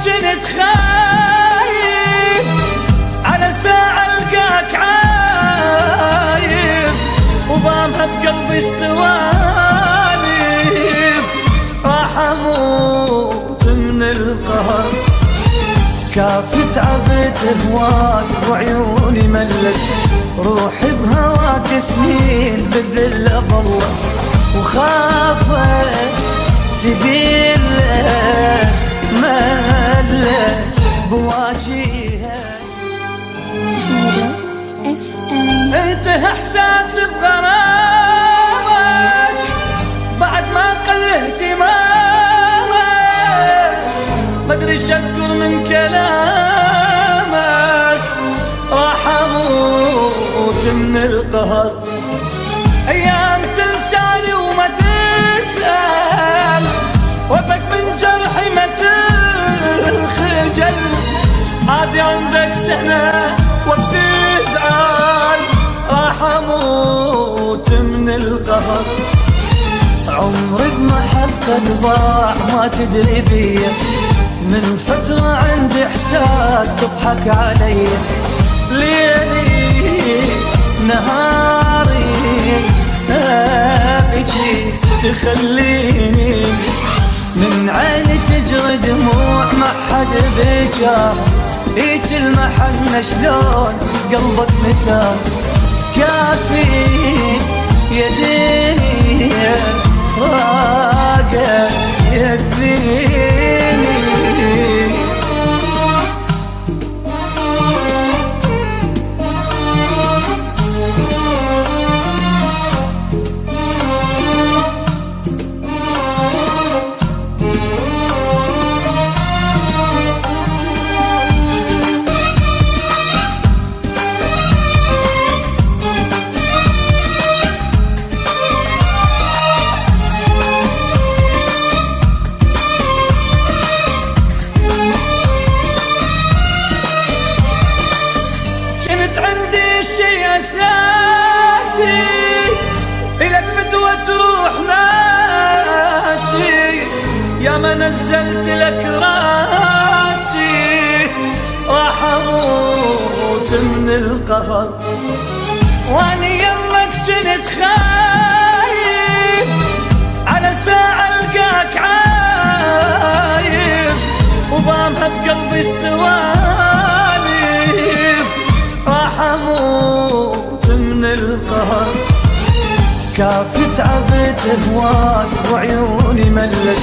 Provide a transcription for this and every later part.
كنت خايف على ساعة القاك عايف وضامها بقلبي السواليف. راح اموت من القهر كافي تعبت هواك وعيوني ملت روحي بهواك سنين بالذلة ظلت وخافت تقيل ملت بواجيها. انت احساس بغرامك بعد ما قل اهتمامك مدري شذكر من كلامك. راح اموت من القهر ايام تنساني وما تسأل وبك من جرحي ما تخجل. عادي عندك سنة وبتزعل. راح اموت من القهر عمري بمحبة ضاع ما تدري بيه. من فترة عندي احساس تضحك علي ليلي نهاري ابكي تخليني من عيني تجري دموع ما حد بكاه. هيج المحنة شلون قلبك نساه كافي يديني فراقه يديني. عندي شي اساسي الك فدوة تروح ناسي يا ما نزلت لك راسي. راح اموت من القهر واني يمك كنت خايف على ساعة القاك عايف وضامها بقلبي السواليف. راح اموت من القهر كافي تعبت هواك وعيوني ملت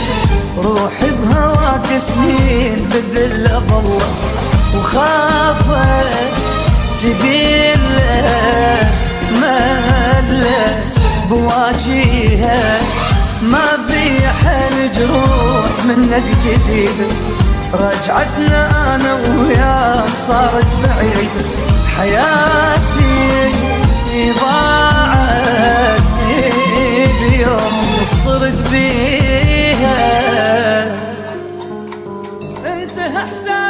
روحي بهواك سنين بالذلة ظلت وخافت تقيل ملت بواجيها. ما بيحل جروح منك جديد رجعتنا انا وياك صارت بعيد. حياتي ضاعت بيوم صرت بيها. انت احسن